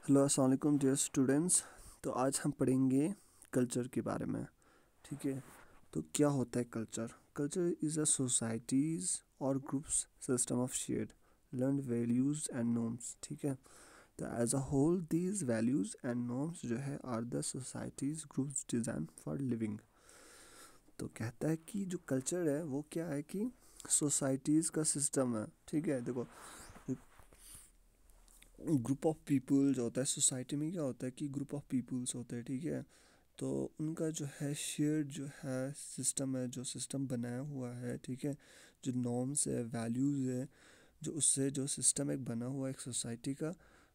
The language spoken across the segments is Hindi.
हेलो अस्सलाम वालेकुम डियर स्टूडेंट्स। तो आज हम पढ़ेंगे कल्चर के बारे में। ठीक है। तो क्या होता है culture? Culture is a societies और groups system of shared learn values and norms. ठीक है। तो as a whole these values and norms जो है are the societies groups design for living. तो कहता है कि जो कल्चर है वो क्या है कि सोसाइटीज़ का सिस्टम है। ठीक है। देखो, ग्रुप ऑफ पीपल जो होता है सोसाइटी में, क्या होता है कि ग्रुप ऑफ पीपल्स होते हैं। ठीक है। तो उनका जो है शेयर्ड जो है सिस्टम है, जो सिस्टम बनाया हुआ है। ठीक है। जो नॉर्म्स है, वैल्यूज़ है, जो उससे जो सिस्टम एक बना हुआ है एक सोसाइटी का,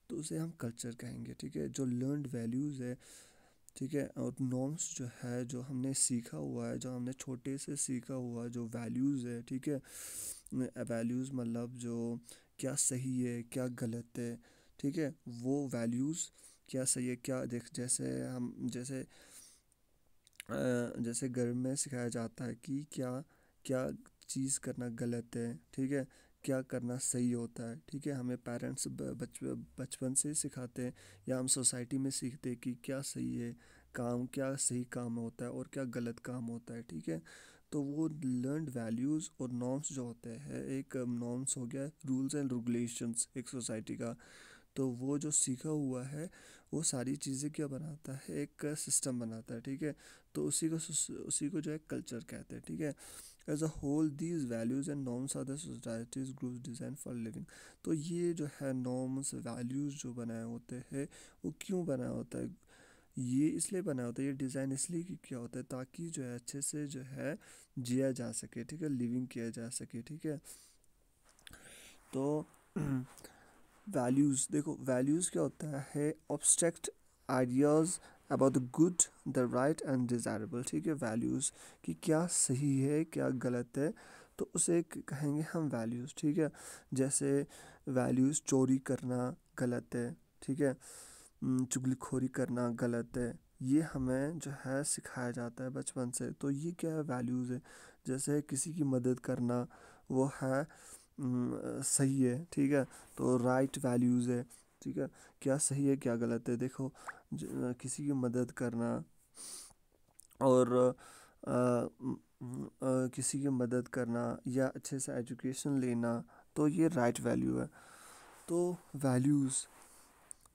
तो उसे हम कल्चर कहेंगे। ठीक है। जो लर्नड वैल्यूज़ है, ठीक है, और नॉर्म्स जो है, जो हमने सीखा हुआ है, जो हमने छोटे से सीखा हुआ जो वैल्यूज़ है। ठीक है। वैल्यूज़ मतलब जो क्या सही है क्या गलत है। ठीक है। वो वैल्यूज़ क्या सही है क्या, देख जैसे हम जैसे घर में सिखाया जाता है कि क्या क्या चीज़ करना गलत है। ठीक है। क्या करना सही होता है। ठीक है। हमें पेरेंट्स बचपन से सिखाते हैं, या हम सोसाइटी में सीखते हैं कि क्या सही है काम, क्या सही काम होता है और क्या गलत काम होता है। ठीक है। तो वो लर्नड वैल्यूज़ और नॉर्म्स जो होते हैं, एक नॉर्म्स हो गया रूल्स एंड रेगुलेशंस एक सोसाइटी का। तो वो जो सीखा हुआ है वो सारी चीज़ें क्या बनाता है, एक सिस्टम बनाता है। ठीक है। तो उसी को जो है कल्चर कहते हैं। ठीक है। As a whole these values and norms are the societies groups design for living. तो ये जो है नॉर्म्स वैल्यूज़ जो बनाए होते हैं, वो क्यों बनाया होता है? ये इसलिए बनाया होता है, ये डिज़ाइन इसलिए कि क्या होता है, ताकि जो है अच्छे से जो है जिया जा सके। ठीक है। लिविंग किया जा सके। ठीक है। तो वैल्यूज़, देखो वैल्यूज़ क्या होता है, obstruct ideas about the good the right and desirable. ठीक है। वैल्यूज़ कि क्या सही है क्या गलत है, तो उसे कहेंगे हम वैल्यूज़। ठीक है। जैसे वैल्यूज़ चोरी करना गलत है। ठीक है। चुगलखोरी करना गलत है। ये हमें जो है सिखाया जाता है बचपन से। तो ये क्या है, वैल्यूज़ है। जैसे किसी की मदद करना, वो है सही है। ठीक है। तो राइट वैल्यूज़ है। ठीक है। क्या सही है क्या गलत है, देखो किसी की मदद करना और किसी की मदद करना या अच्छे से एजुकेशन लेना, तो ये राइट वैल्यू है। तो वैल्यूज़,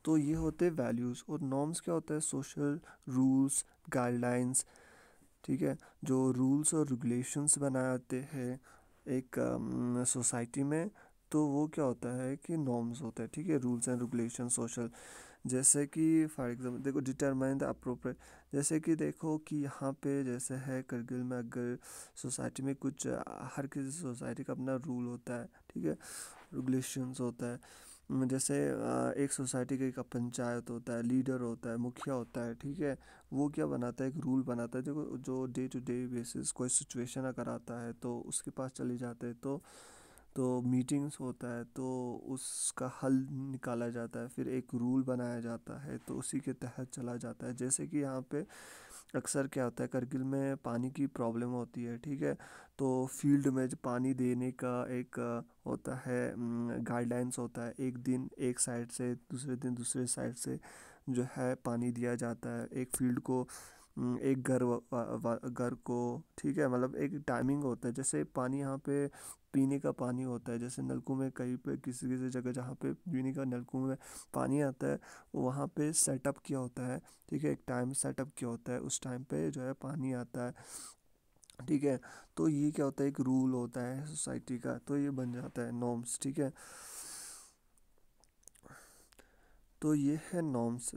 तो ये होते हैं वैल्यूज़। और नॉर्म्स क्या होता है, सोशल रूल्स गाइडलाइंस। ठीक है। जो रूल्स और रेगुलेशंस बनाते हैं एक सोसाइटी में, तो वो क्या होता है कि नॉर्म्स होता है। ठीक है। रूल्स एंड रेगुलेशन सोशल, जैसे कि फॉर एग्जांपल देखो डिटरमाइन द अप्रोप्रिएट। जैसे कि देखो कि यहाँ पे जैसे है करगिल में, अगर सोसाइटी में कुछ हर किसी सोसाइटी का अपना रूल होता है। ठीक है। रेगुलेशंस होता है। जैसे एक सोसाइटी का एक पंचायत होता है, लीडर होता है, मुखिया होता है। ठीक है। वो क्या बनाता है, एक रूल बनाता है जो डे टू डे बेसिस कोई सिचुएशन अगर आता है तो उसके पास चले जाते हैं। तो मीटिंग्स होता है, तो उसका हल निकाला जाता है, फिर एक रूल बनाया जाता है, तो उसी के तहत चला जाता है। जैसे कि यहाँ पे अक्सर क्या होता है, करगिल में पानी की प्रॉब्लम होती है। ठीक है। तो फील्ड में जो पानी देने का एक होता है गाइडलाइंस होता है, एक दिन एक साइड से, दूसरे दिन दूसरे साइड से जो है पानी दिया जाता है एक फील्ड को, एक घर को। ठीक है। मतलब एक टाइमिंग होता है, जैसे पानी यहाँ पे पीने का पानी होता है, जैसे नलकों में कहीं पे किसी किसी जगह जहाँ पे पीने का नलकों में पानी आता है, वहाँ पे सेटअप किया होता है। ठीक है। एक टाइम सेटअप किया होता है, उस टाइम पे जो है पानी आता है। ठीक है। तो ये क्या होता है, एक रूल होता है सोसाइटी का, तो ये बन जाता है नॉर्म्स। ठीक है। तो ये है नॉर्म्स।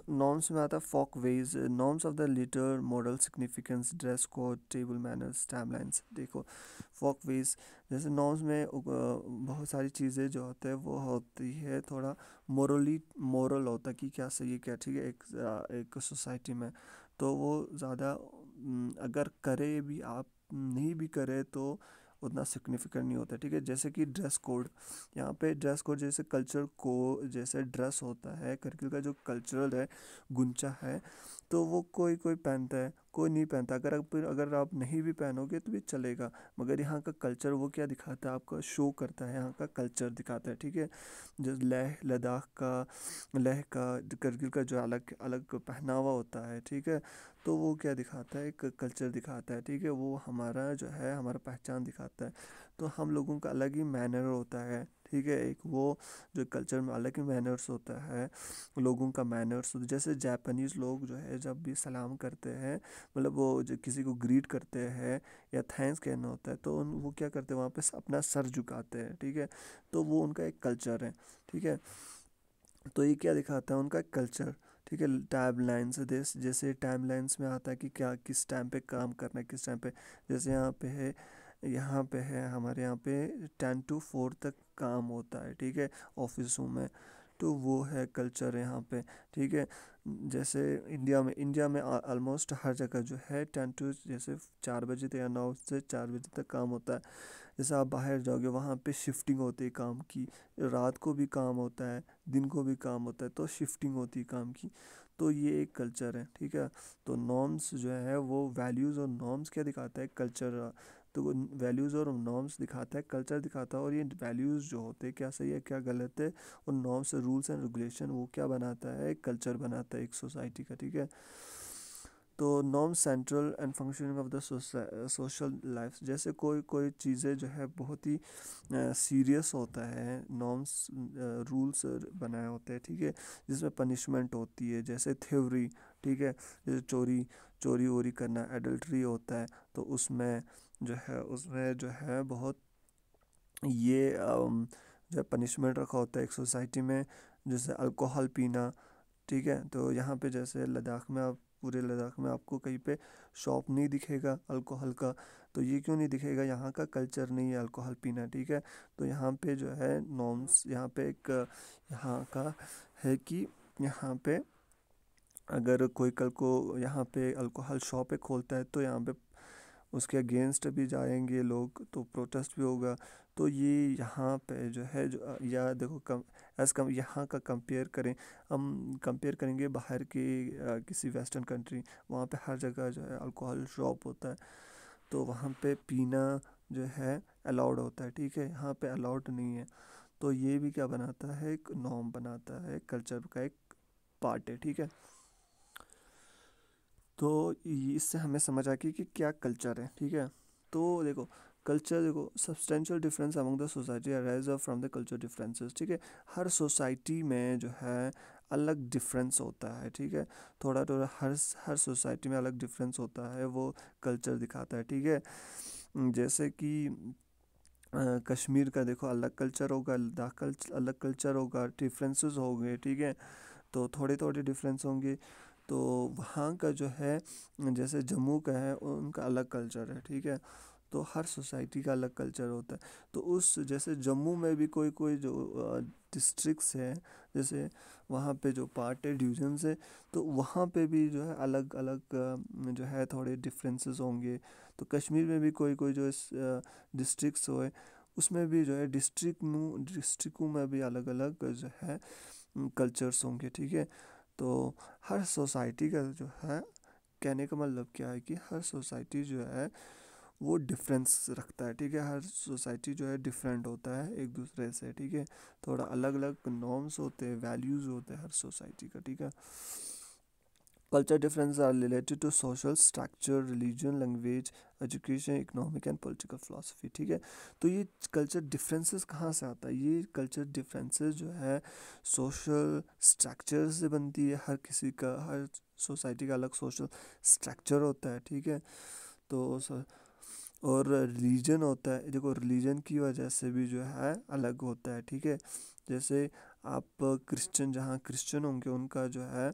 नॉर्म्स में आता है folkways, norms of the litter model significance dress code table manners timelines. देखो फोक वेज, जैसे नॉर्म्स में बहुत सारी चीज़ें जो होते हैं वो होती है थोड़ा मोरल होता है कि क्या सही है क्या। ठीक है। एक सोसाइटी में तो वो ज़्यादा अगर करे भी आप, नहीं भी करे तो उतना सिग्निफिकेंट नहीं होता। ठीक है। जैसे कि ड्रेस कोड, यहाँ पे ड्रेस कोड जैसे कल्चर को, जैसे ड्रेस होता है करगिल का जो कल्चरल है, गुंचा है, तो वो कोई कोई पहनता है, कोई नहीं पहनता। अगर आप नहीं भी पहनोगे तो भी चलेगा। मगर यहाँ का कल्चर वो क्या दिखाता है, आपका शो करता है, यहाँ का कल्चर दिखाता है, ठीक है। जो लेह लद्दाख का, लेह का, करगिल का जो अलग अलग पहनावा होता है, ठीक है। तो वो क्या दिखाता है, एक कल्चर दिखाता है, ठीक है। वो हमारा जो है हमारा पहचान दिखाता है। तो हम लोगों का अलग ही मैनर होता है, ठीक है। एक वो जो कल्चर में अलग ही मैनर्स होता है, लोगों का मैनर्स। जैसे जापानीज़ लोग जो है जब भी सलाम करते हैं, मतलब वो जो किसी को ग्रीट करते हैं या थैंक्स कहना होता है, तो वो क्या करते हैं, वहाँ पे अपना सर झुकाते हैं, ठीक है। तो वो उनका एक कल्चर है, ठीक है। तो ये क्या दिखाता है, उनका कल्चर, ठीक है। टाइम लाइन्स, जैसे टाइम लाइन्स में आता है कि क्या किस टाइम पे काम करना है, किस टाइम पे। जैसे यहाँ पे है हमारे यहाँ पे 10 to 4 तक काम होता है, ठीक है, ऑफिसों में। तो वो है कल्चर यहाँ पे, ठीक है। जैसे इंडिया में ऑलमोस्ट हर जगह जो है 10 to जैसे 4 बजे तक या 9 से 4 बजे तक काम होता है। जैसे आप बाहर जाओगे वहाँ पे शिफ्टिंग होती है काम की, रात को भी काम होता है, दिन को भी काम होता है, तो शिफ्टिंग होती है काम की। तो ये एक कल्चर है, ठीक है। तो नॉर्म्स जो है वो वैल्यूज़ और नॉर्म्स क्या दिखाता है, कल्चर। तो वैल्यूज़ और नॉर्म्स दिखाता है, कल्चर दिखाता है। और ये वैल्यूज़ जो होते हैं क्या सही है क्या गलत है, और नॉर्म्स रूल्स एंड रेगुलेशन वो क्या बनाता है, कल्चर बनाता है एक सोसाइटी का, ठीक है। तो norm central and functioning of the social life. जैसे कोई कोई चीज़ें जो है बहुत ही सीरियस होता है, नॉर्म्स रूल्स बनाए होते हैं, ठीक है। जिसमें पनिशमेंट होती है, जैसे थ्योरी, ठीक है। जैसे चोरी चोरी वोरी करना, एडल्ट्री होता है, तो उसमें जो है बहुत ये जो पनिशमेंट रखा होता है एक सोसाइटी में। जैसे अल्कोहल पीना, ठीक है। तो यहाँ पे जैसे लद्दाख में, आप पूरे लद्दाख में आपको कहीं पे शॉप नहीं दिखेगा अल्कोहल का। तो ये क्यों नहीं दिखेगा, यहाँ का कल्चर नहीं है अल्कोहल पीना, ठीक है। तो यहाँ पे जो है नॉर्म्स, यहाँ पे एक यहाँ का है कि यहाँ पे अगर कोई कल को यहाँ पे अल्कोहल शॉप पे खोलता है, तो यहाँ पे उसके अगेंस्ट भी जाएंगे लोग, तो प्रोटेस्ट भी होगा। तो ये यहाँ पे जो है जो या देखो कम एज कम यहाँ का कंपेयर करें, हम कंपेयर करेंगे बाहर की किसी वेस्टर्न कंट्री, वहाँ पे हर जगह जो है अल्कोहल शॉप होता है, तो वहाँ पे पीना जो है अलाउड होता है, ठीक है। यहाँ पे अलाउड नहीं है। तो ये भी क्या बनाता है, एक नॉर्म बनाता है, कल्चर का एक पार्ट है, ठीक है। तो इससे हमें समझ आ गई कि क्या कल्चर है, ठीक है। तो देखो कल्चर, देखो substantial difference among the society arise from the culture differences, ठीक है। हर सोसाइटी में जो है अलग डिफरेंस होता है, ठीक है। थोड़ा थोड़ा हर सोसाइटी में अलग डिफरेंस होता है, वो कल्चर दिखाता है, ठीक है। जैसे कि कश्मीर का देखो अलग कल्चर होगा, लद्दाख का अलग कल्चर होगा, डिफरेंसेस हो गए, ठीक है। तो थोड़े थोड़े डिफरेंस होंगे। तो वहाँ का जो है, जैसे जम्मू का है उनका अलग कल्चर है, ठीक है। तो हर सोसाइटी का अलग कल्चर होता है। तो उस जैसे जम्मू में भी कोई कोई जो डिस्ट्रिक्ट्स हैं, जैसे वहाँ पे जो पार्ट है, डिवीजन्स है, तो वहाँ पे भी जो है अलग अलग जो है थोड़े डिफरेंसेस होंगे। तो कश्मीर में भी कोई कोई जो डिस्ट्रिक्ट्स हो, उसमें भी जो है डिस्ट्रिक्टों में भी अलग अलग जो है कल्चर्स होंगे, ठीक है। तो हर सोसाइटी का जो है, कहने का मतलब क्या है कि हर सोसाइटी जो है वो डिफरेंस रखता है, ठीक है। हर सोसाइटी जो है डिफरेंट होता है एक दूसरे से, ठीक है। थोड़ा अलग अलग नॉर्म्स होते हैं, वैल्यूज़ होते हैं हर सोसाइटी का, ठीक है। Culture difference are related to social structure, religion, language, education, economic and political philosophy, ठीक है। तो ये कल्चर डिफरेंसेस कहाँ से आता है, ये कल्चर डिफरेंसेस जो है सोशल स्ट्रक्चर से बनती है। हर सोसाइटी का अलग सोशल स्ट्रक्चर होता है, ठीक है। तो और रिलीजन होता है, देखो रिलीजन की वजह से भी जो है अलग होता है, ठीक है। जैसे आप क्रिश्चियन, जहाँ क्रिश्चियन होंगे उनका जो है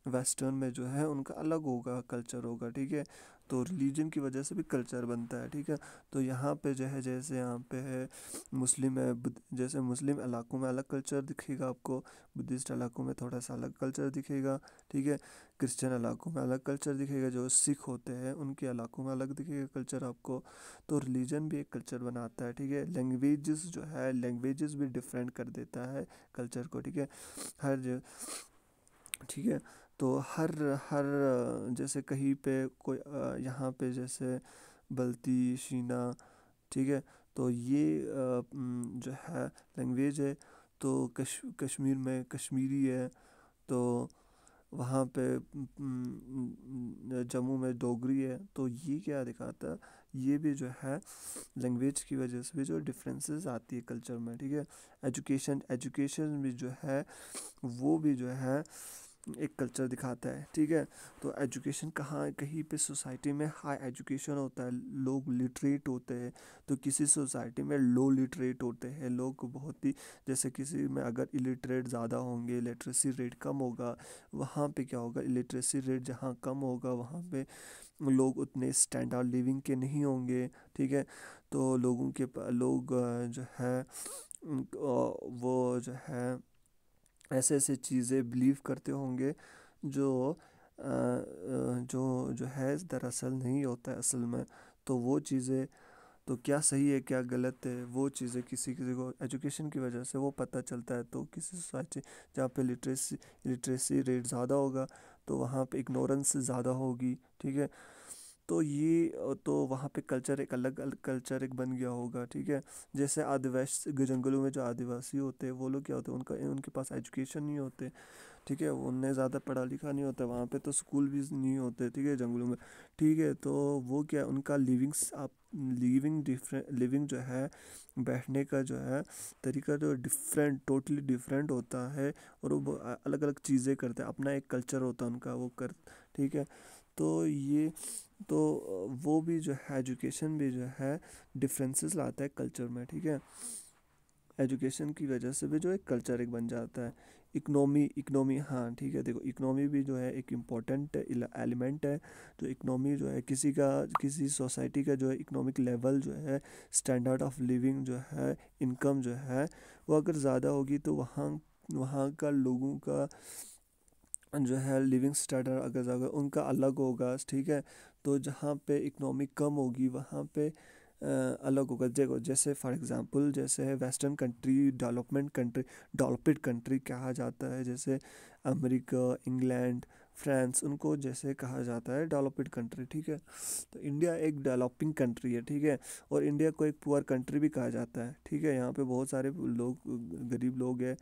वेस्टर्न में जो है उनका अलग होगा, कल्चर होगा, ठीक है। तो रिलीजन की वजह से भी कल्चर बनता है, ठीक है। तो यहाँ पे जो है, जैसे यहाँ पे है मुस्लिम है, जैसे मुस्लिम इलाकों में अलग कल्चर दिखेगा आपको, बुद्धिस्ट इलाकों में थोड़ा सा अलग कल्चर दिखेगा, ठीक है। क्रिश्चियन इलाकों में अलग कल्चर दिखेगा, जो सिख होते हैं उनके इलाकों में अलग दिखेगा कल्चर आपको। तो रिलीजन भी एक कल्चर बनाता है, ठीक है। लैंग्वेजेस जो है, लैंग्वेजेस भी डिफरेंट कर देता है कल्चर को, ठीक है। हर ठीक है। तो हर हर जैसे कहीं पे कोई यहाँ पे जैसे बल्ती शीना, ठीक है। तो ये जो है लैंग्वेज है। तो कश्मीर में कश्मीरी है। तो वहाँ पे जम्मू में डोगरी है। तो ये क्या दिखाता है, ये भी जो है लैंग्वेज की वजह से भी जो डिफरेंसेस आती है कल्चर में, ठीक है। एजुकेशन एजुकेशन भी जो है वो भी जो है एक कल्चर दिखाता है, ठीक है। तो एजुकेशन कहाँ कहीं पे सोसाइटी में हाई एजुकेशन होता है, लोग लिटरेट होते हैं। तो किसी सोसाइटी में लो लिटरेट होते हैं लोग बहुत ही, जैसे किसी में अगर इलिटरेट ज़्यादा होंगे, लिटरेसी रेट कम होगा। वहाँ पे क्या होगा, इलिटरेसी रेट जहाँ कम होगा वहाँ पे लोग उतने स्टैंडर्ड लिविंग के नहीं होंगे, ठीक है। तो लोग जो है वो जो है ऐसे ऐसे चीज़ें बिलीव करते होंगे जो जो है दरअसल नहीं होता है असल में। तो वो चीज़ें, तो क्या सही है क्या गलत है, वो चीज़ें किसी किसी को एजुकेशन की वजह से वो पता चलता है। तो किसी सोसाइटी जहाँ पे लिटरेसी रेट ज़्यादा होगा तो वहाँ पे इग्नोरेंस ज़्यादा होगी, ठीक है। तो ये तो वहाँ पे कल्चर एक अलग अलग कल्चर एक बन गया होगा, ठीक है। जैसे आदिवासी जंगलों में जो आदिवासी होते हैं वो लोग क्या होते हैं, उनका उनके पास एजुकेशन नहीं होते, ठीक है। उनने ज़्यादा पढ़ा लिखा नहीं होता, वहाँ पे तो स्कूल भी नहीं होते, ठीक है, जंगलों में, ठीक है। तो वो क्या उनका लिविंग जो है, बैठने का जो है तरीका जो टोटली डिफरेंट होता है। और वो अलग अलग चीज़ें करते हैं, अपना एक कल्चर होता है उनका वो कर, ठीक है। तो ये तो वो भी जो है एजुकेशन भी जो है डिफरेंसेस लाता है कल्चर में, ठीक है। एजुकेशन की वजह से भी जो एक कल्चर एक बन जाता है। इकोनॉमी हाँ ठीक है, देखो इकोनॉमी भी जो है एक इम्पोर्टेंट एलिमेंट है। जो इकोनॉमी जो है किसी सोसाइटी का जो है इकोनॉमिक लेवल जो है, स्टैंडर्ड ऑफ लिविंग जो है, इनकम जो है वो अगर ज़्यादा होगी तो वहाँ वहाँ का लोगों का जो है लिविंग स्टैंडर्ड अगर ज़्यादा उनका अलग होगा, ठीक है। तो जहाँ पे इकोनॉमी कम होगी वहाँ पे अलग होगा। देखो जैसे फॉर एग्जांपल जैसे है वेस्टर्न कंट्री, डेवलप्ड कंट्री कहा जाता है, जैसे अमेरिका, इंग्लैंड, फ्रांस, उनको जैसे कहा जाता है डेवलप्ड कंट्री, ठीक है। तो इंडिया एक डेवलपिंग कंट्री है, ठीक है। और इंडिया को एक पुअर कंट्री भी कहा जाता है, ठीक है। यहाँ पे बहुत सारे लोग गरीब लोग हैं।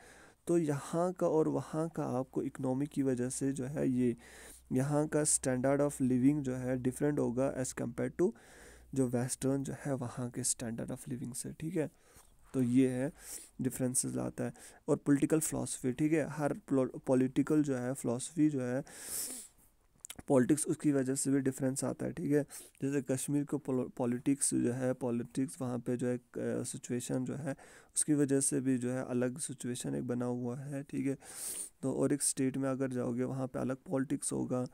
तो यहाँ का और वहाँ का आपको इकोनॉमी की वजह से जो है ये यहाँ का स्टैंडर्ड ऑफ लिविंग जो है डिफरेंट होगा एज़ कम्पेयर टू जो वेस्टर्न जो है वहाँ के स्टैंडर्ड ऑफ लिविंग से, ठीक है। तो ये है डिफरेंसेस लाता है। और पॉलिटिकल फ़िलासफ़ी, ठीक है, हर पॉलिटिकल जो है फ़िलासफ़ी जो है पॉलिटिक्स उसकी वजह से भी डिफरेंस आता है, ठीक है। जैसे कश्मीर को पॉलिटिक्स वहाँ पे जो है सिचुएशन जो है उसकी वजह से भी जो है अलग सिचुएशन एक बना हुआ है, ठीक है। तो और एक स्टेट में अगर जाओगे वहाँ पे अलग पॉलिटिक्स होगा।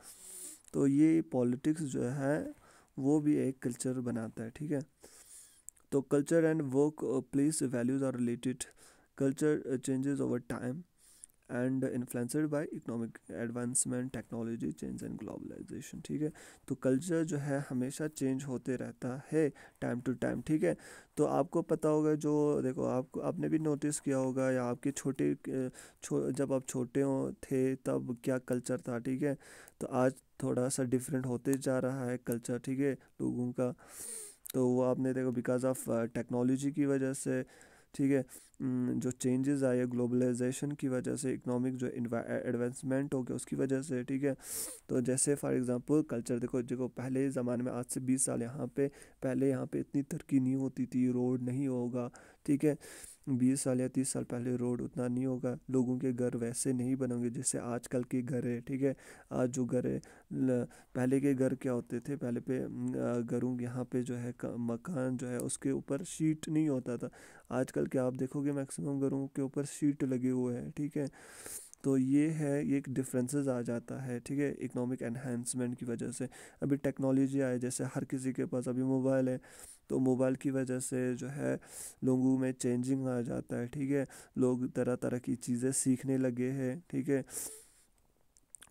तो ये पॉलिटिक्स जो है वो भी एक कल्चर बनाता है, ठीक है। तो culture and work place values are related. Culture changes over time and influenced by economic advancement, technology change and globalisation, ठीक है। तो कल्चर जो है हमेशा चेंज होते रहता है टाइम टू टाइम, ठीक है। तो आपको पता होगा जो देखो आपने भी नोटिस किया होगा या आपके जब आप छोटे हो थे तब क्या कल्चर था, ठीक है। तो आज थोड़ा सा डिफरेंट होते जा रहा है कल्चर, ठीक है, लोगों का। तो वो आपने देखो बिकॉज ऑफ टेक्नोलॉजी की वजह से, ठीक है, जो चेंजेस आए ग्लोबलाइजेशन की वजह से, इकोनॉमिक जो एडवांसमेंट हो गया उसकी वजह से, ठीक है। तो जैसे फॉर एग्जांपल कल्चर देखो देखो पहले ज़माने में आज से 20 साल यहाँ पे पहले यहाँ पे इतनी तरक्की नहीं होती थी, रोड नहीं होगा, ठीक है। 20 साल या 30 साल पहले रोड उतना नहीं होगा, लोगों के घर वैसे नहीं बनेंगे जैसे आजकल के घर है, ठीक है। आज जो घर है पहले के घर क्या होते थे, पहले पे घरों यहाँ पे जो है मकान जो है उसके ऊपर शीट नहीं होता था। आजकल के आप देखोगे मैक्सिमम घरों के ऊपर शीट लगे हुए हैं, ठीक है। तो ये एक डिफरेंसेस आ जाता है, ठीक है, इकोनॉमिक एनहेंसमेंट की वजह से। अभी टेक्नोलॉजी आए जैसे हर किसी के पास अभी मोबाइल है। तो मोबाइल की वजह से जो है लोगों में चेंजिंग आ जाता है, ठीक है। लोग तरह तरह की चीज़ें सीखने लगे हैं, ठीक है।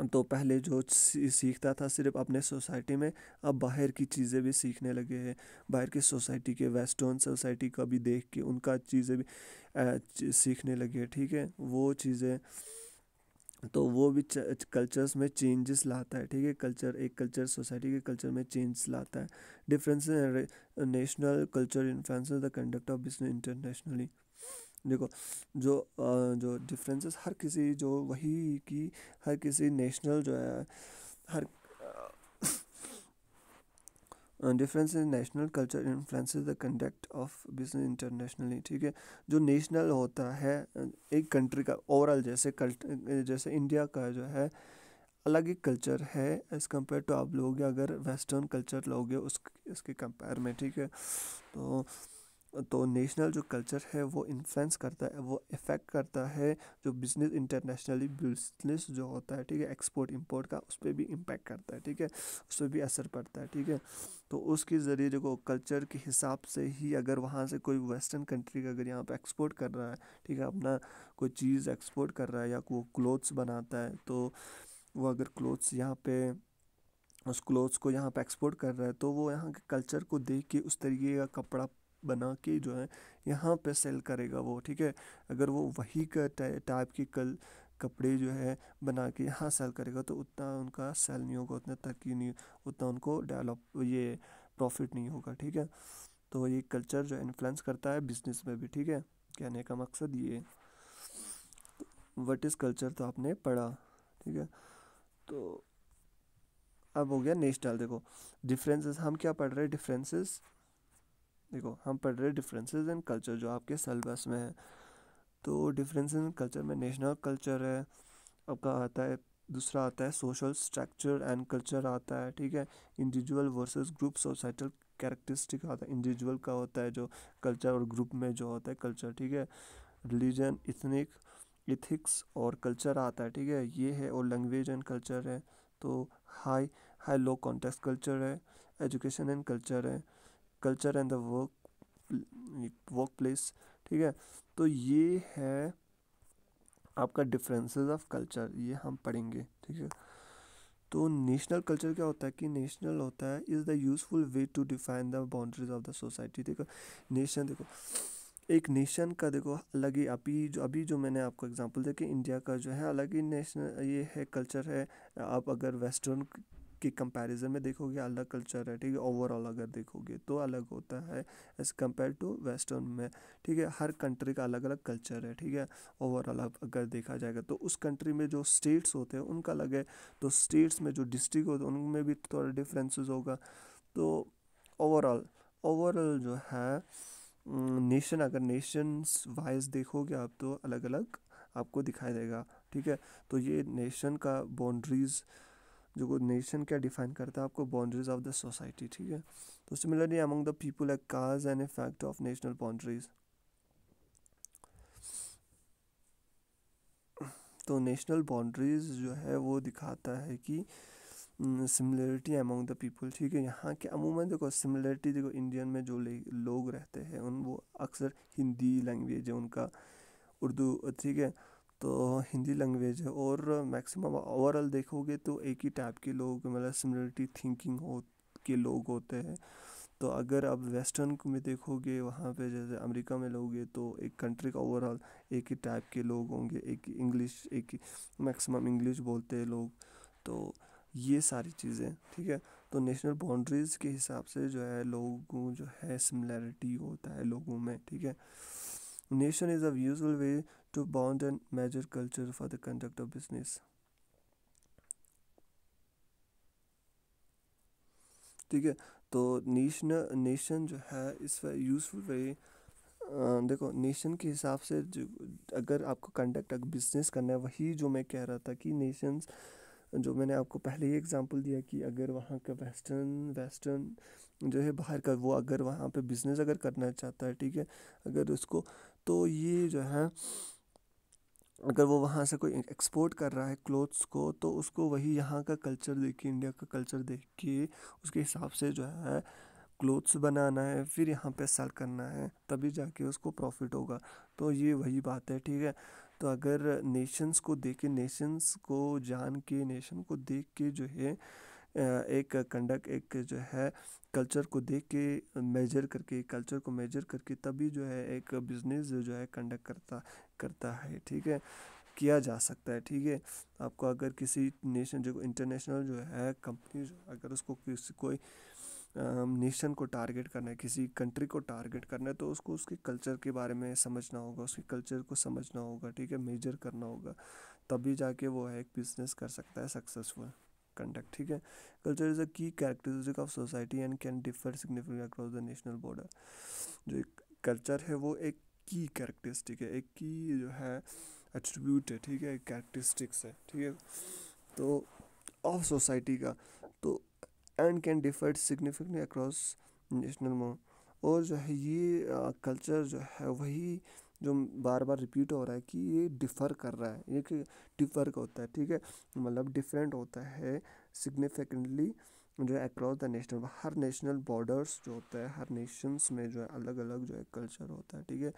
तो पहले जो सीखता था सिर्फ अपने सोसाइटी में, अब बाहर की चीज़ें भी सीखने लगे हैं। बाहर की सोसाइटी के वेस्टर्न सोसाइटी का भी देख के उनका चीज़ें भी सीखने लगे हैं, ठीक है। वो चीज़ें तो वो भी कल्चर्स में चेंजेस लाता है, ठीक है। कल्चर सोसाइटी के कल्चर में चेंज लाता है। Difference national culture influences the conduct of business internationally. देखो, जो डिफरेंसेस हर किसी जो वही कि हर किसी नेशनल जो है, हर difference in national culture influences the conduct of business internationally, ठीक है। जो नेशनल होता है एक कंट्री का ओवरऑल, जैसे इंडिया का जो है अलग ही कल्चर है एज़ कम्पेयर टू आप लोग अगर वेस्टर्न कल्चर लोगे उसके कंपेयर में, ठीक है। तो नेशनल जो कल्चर है वो इन्फ्लुएंस करता है, वो इफ़ेक्ट करता है जो बिजनेस इंटरनेशनली बिजनेस जो होता है, ठीक है, एक्सपोर्ट इंपोर्ट का, उस पर भी इम्पैक्ट करता है, ठीक है, उस पर भी असर पड़ता है, ठीक है। तो उसके ज़रिए देखो कल्चर के हिसाब से ही अगर वहाँ से कोई वेस्टर्न कंट्री का अगर यहाँ पे एक्सपोर्ट कर रहा है, ठीक है, अपना कोई चीज़ एक्सपोर्ट कर रहा है या वो क्लोथ्स बनाता है, तो वो अगर क्लोथ्स यहाँ पे उस क्लोथ्स को यहाँ पे एक्सपोर्ट कर रहा है, तो वो यहाँ के कल्चर को देख के उस तरीके का कपड़ा बना के जो है यहाँ पे सेल करेगा वो, ठीक है। अगर वो वही का टाइप के कपड़े जो है बना के यहाँ सेल करेगा तो उतना उनका सेल नहीं होगा, उतना तरक्की नहीं, उतना उनको डेवलप ये प्रॉफिट नहीं होगा, ठीक है। तो ये कल्चर जो इन्फ्लुएंस करता है बिजनेस में भी, ठीक है। कहने का मकसद ये, व्हाट इज़ कल्चर तो आपने पढ़ा, ठीक है। तो अब हो गया नेशनल। देखो डिफरेंसेस हम क्या पढ़ रहे हैं, डिफरेंसेस, देखो हम पढ़ रहे हैं डिफरेंसेस इन कल्चर जो आपके सिलेबस में है। तो डिफरेंसेस इन कल्चर में नेशनल कल्चर है, आपका आता है, दूसरा आता है सोशल स्ट्रक्चर एंड कल्चर आता है, ठीक है। Individual versus group societal characteristic आता है, इंडिविजुअल का होता है जो कल्चर और ग्रुप में जो होता है कल्चर, ठीक है। रिलीजन, इथनिक, इथिक्स और कल्चर आता है, ठीक है, ये है। और लैंग्वेज एंड कल्चर है। तो high high low context culture है। एजुकेशन एंड कल्चर है। Culture and the work place, ठीक है। तो ये है आपका डिफरेंसेस ऑफ कल्चर, ये हम पढ़ेंगे, ठीक है। तो नेशनल कल्चर क्या होता है कि नेशनल होता है is the useful way to define the boundaries of the society. देखो नेशन, देखो एक नेशन का देखो अलग ही, अभी जो मैंने आपको एग्जांपल दिया कि इंडिया का जो है अलग ही नेशनल ये है कल्चर है। आप अगर वेस्टर्न के कंपैरिजन में देखोगे अलग कल्चर है, ठीक है। ओवरऑल अगर देखोगे तो अलग होता है एज़ कम्पेयर टू वेस्टर्न में, ठीक है। हर कंट्री का अलग अलग कल्चर है, ठीक है। ओवरऑल अगर देखा जाएगा तो उस कंट्री में जो स्टेट्स होते हैं उनका अलग है, तो स्टेट्स में जो डिस्ट्रिक्ट होते हैं उनमें भी थोड़ा डिफरेंसेस होगा। तो ओवरऑल ओवरऑल जो है नेशन, अगर नेशंस वाइज देखोगे आप तो अलग अलग आपको दिखाई देगा, ठीक है। तो ये नेशन का बाउंड्रीज, जो नेशन क्या डिफाइन करता है आपको, बाउंड्रीज ऑफ द सोसाइटी, ठीक है। तो similarly among the people A cause an effect of national boundaries. तो नेशनल बाउंड्रीज जो है वो दिखाता है कि सिमिलरिटी अमंग द पीपल, ठीक है। यहाँ के अमूमन देखो सिमिलरिटी, देखो इंडियन में जो लोग रहते हैं उन वो अक्सर हिंदी लैंग्वेज है उनका, उर्दू, ठीक है। तो हिंदी लैंग्वेज है और मैक्सिमम ओवरऑल देखोगे तो एक ही टाइप के लोग, मतलब सिमिलरिटी थिंकिंग हो के लोग होते हैं। तो अगर आप वेस्टर्न में देखोगे वहाँ पे जैसे अमेरिका में लोगे तो एक कंट्री का ओवरऑल एक ही टाइप के लोग होंगे, एक ही इंग्लिश, एक ही मैक्सिमम इंग्लिश बोलते हैं लोग। तो ये सारी चीज़ें, ठीक है। तो नेशनल बाउंड्रीज़ के हिसाब से जो है लोगों जो है सिमिलैरिटी होता है लोगों में, ठीक है। Nation is a usual way to bound and measure culture for the conduct of business, ठीक है। तो नेशन जो है इस यूजफुल वे, देखो नेशन के हिसाब से जो अगर आपको कंडक्ट अगर बिजनेस करना है, वही जो मैं कह रहा था कि नेशंस, जो मैंने आपको पहले ही एग्जांपल दिया कि अगर वहाँ का वेस्टर्न वेस्टर्न जो है बाहर का, वो अगर वहाँ पे बिजनेस अगर करना चाहता है, ठीक है, अगर उसको, तो ये जो है अगर वो वहाँ से कोई एक्सपोर्ट कर रहा है क्लोथ्स को, तो उसको वही यहाँ का कल्चर देख के, इंडिया का कल्चर देख के उसके हिसाब से जो है क्लोथ्स बनाना है, फिर यहाँ पे सेल करना है, तभी जाके उसको प्रॉफिट होगा। तो ये वही बात है, ठीक है। तो अगर नेशंस को देख के, नेशंस को जान के, नेशन को देख के जो है एक कंडक्ट, एक जो है कल्चर को देख के मेजर करके, कल्चर को मेजर करके तभी जो है एक बिजनेस जो है कंडक्ट करता करता है, ठीक है। किया जा सकता है, ठीक है। आपको अगर किसी नेशन जो इंटरनेशनल जो है कंपनी, अगर उसको किसी कोई नेशन को टारगेट करना है, किसी कंट्री को टारगेट करना है, तो उसको उसके कल्चर के बारे में समझना होगा, उसके कल्चर को समझना होगा, ठीक है, मेजर करना होगा, तभी जाके वो है एक बिजनेस कर सकता है सक्सेसफुल कंडक्ट, ठीक है। कल्चर इज़ अ की characteristic of society and can differ significantly across the national border. जो एक कल्चर है वो एक की कैरेक्टरिस्टिक है, एक की जो है एट्रीब्यूट है, ठीक है, कैरेक्टरिस्टिक्स है, ठीक है, तो ऑफ सोसाइटी का, तो and can differ significantly across national mode. और जो है ये कल्चर जो है वही जो बार बार रिपीट हो रहा है कि ये डिफ़र कर रहा है, ये कि डिफ़र होता है, ठीक है, मतलब डिफरेंट होता है सिग्निफिकेंटली जो है across the national, her national borders जो होता है, हर नेशंस में जो है अलग अलग जो है कल्चर होता है, ठीक है,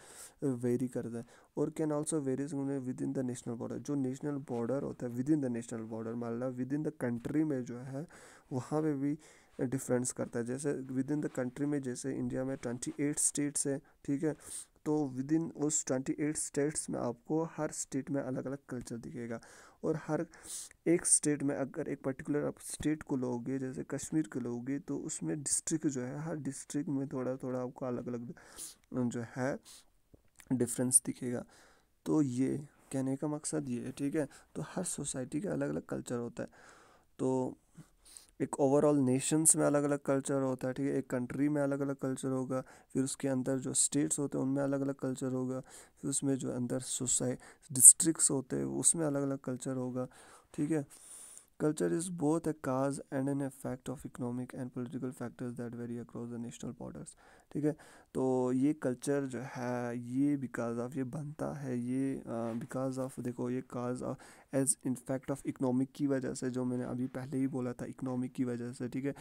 वेरी करता है। और can also very with in the national border, जो नेशनल बॉर्डर होता है with in the national border, मतलब विद इन द कंट्री में जो है वहाँ पे भी डिफरेंस करता है। जैसे विद इन द कंट्री में, जैसे इंडिया में 28 स्टेट्स है, ठीक है, तो विद इन उस 28 स्टेट्स में आपको हर स्टेट में अलग अलग कल्चर दिखेगा। और हर एक स्टेट में, अगर एक पर्टिकुलर आप स्टेट को लोगे, जैसे कश्मीर को लोगे, तो उसमें डिस्ट्रिक्ट जो है, हर डिस्ट्रिक्ट में थोड़ा थोड़ा आपको अलग अलग जो है डिफरेंस दिखेगा। तो ये कहने का मकसद ये है, ठीक है, तो हर सोसाइटी का अलग अलग कल्चर होता है। तो एक ओवरऑल नेशंस में अलग अलग कल्चर होता है, ठीक है, एक कंट्री में अलग अलग कल्चर होगा, फिर उसके अंदर जो स्टेट्स होते हैं उनमें अलग अलग कल्चर होगा, फिर उसमें जो अंदर डिस्ट्रिक्ट्स होते हैं उसमें अलग अलग कल्चर होगा, ठीक है। Culture is both a cause and an effect of economic and political factors that vary across the national borders, ठीक है। तो ये कल्चर जो है ये बिकॉज ऑफ, ये बनता है, ये बिकॉज ऑफ, देखो ये cause of as in fact of economic की वजह से, जो मैंने अभी पहले ही बोला था, इकोनॉमिक की वजह से, ठीक है।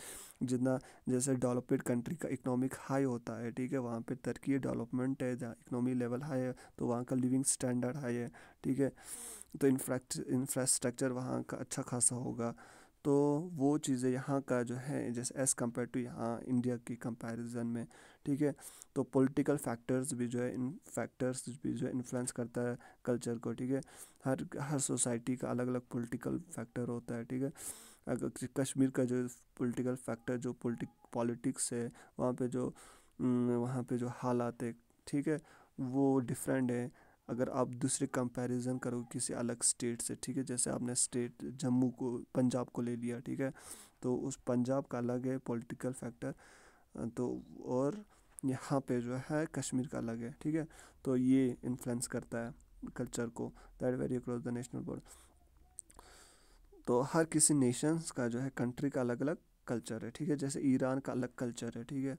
जितना जैसे डेवलप्ड कंट्री का इकोनॉमिक हाई होता है, ठीक है, वहाँ पे तरक्की डेवलपमेंट है, जहाँ इकोनॉमी लेवल हाई है तो वहाँ का लिविंग स्टैंडर्ड हाई है, ठीक है, तो इंफ्रास्ट्रक्चर वहाँ का अच्छा खासा होगा। तो वो चीज़ें यहाँ का जो है, जैसे एज़ कम्पेयर टू यहाँ इंडिया की कंपैरिजन में, ठीक है। तो पॉलिटिकल फैक्टर्स भी जो है, इन फैक्टर्स भी जो है इन्फ्लुएंस करता है कल्चर को, ठीक है। हर हर सोसाइटी का अलग अलग पॉलिटिकल फैक्टर होता है, ठीक है। अगर कश्मीर का जो पॉलिटिकल फैक्टर, जो पॉलिटिक्स है वहाँ पे जो हालात है, ठीक है, वो डिफरेंट है। अगर आप दूसरे कंपैरिजन करो किसी अलग स्टेट से, ठीक है, जैसे आपने स्टेट जम्मू को, पंजाब को ले लिया, ठीक है, तो उस पंजाब का अलग है पॉलिटिकल फैक्टर, तो और यहाँ पे जो है कश्मीर का अलग है, ठीक है। तो ये इन्फ्लुएंस करता है कल्चर को, that vary across the national border. तो हर किसी नेशंस का जो है कंट्री का अलग अलग कल्चर है, ठीक है, जैसे ईरान का अलग कल्चर है, ठीक है।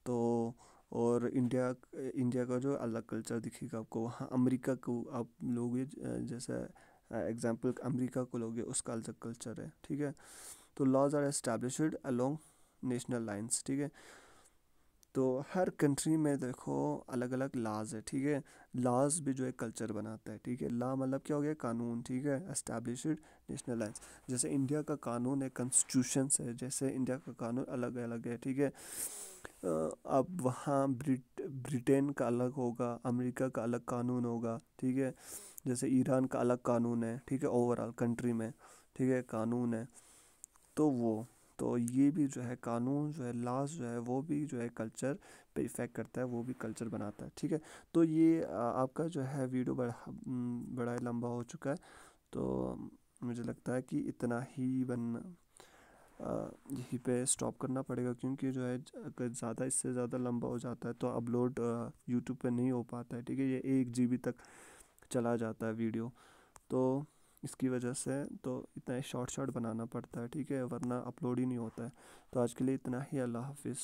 तो और इंडिया इंडिया का जो अलग कल्चर दिखेगा आपको, वहाँ अमेरिका को आप लोगे, जैसे एग्जांपल अमेरिका को लोगे, उसका अलग कल्चर है, ठीक है। तो laws are established along national lines, ठीक है। तो हर कंट्री में देखो अलग अलग लाज है, ठीक है, लाज भी जो है कल्चर बनाता है, ठीक है। लॉ मतलब क्या हो गया, कानून, ठीक है, एस्टैब्लिश्ड नेशनल लाइंस। जैसे इंडिया का कानून है, कॉन्स्टिट्यूशन है, जैसे इंडिया का कानून अलग अलग है, ठीक है। अब वहाँ ब्रिटेन का अलग होगा, अमेरिका का अलग कानून होगा, ठीक है, जैसे ईरान का अलग कानून है, ठीक है, ओवरऑल कंट्री में, ठीक है, कानून है। तो वो, तो ये भी जो है कानून जो है, लॉज जो है, वो भी जो है कल्चर पे इफ़ेक्ट करता है, वो भी कल्चर बनाता है, ठीक है। तो ये आपका जो है वीडियो बड़ा लंबा हो चुका है, तो मुझे लगता है कि इतना ही यहीं पे स्टॉप करना पड़ेगा, क्योंकि जो है अगर ज़्यादा इससे ज़्यादा लंबा हो जाता है तो अपलोड यूट्यूब पे नहीं हो पाता है, ठीक है, ये 1 GB तक चला जाता है वीडियो। तो इसकी वजह से तो इतना शॉर्ट शॉर्ट बनाना पड़ता है, ठीक है, वरना अपलोड ही नहीं होता है। तो आज के लिए इतना ही, अल्लाह हाफिज़।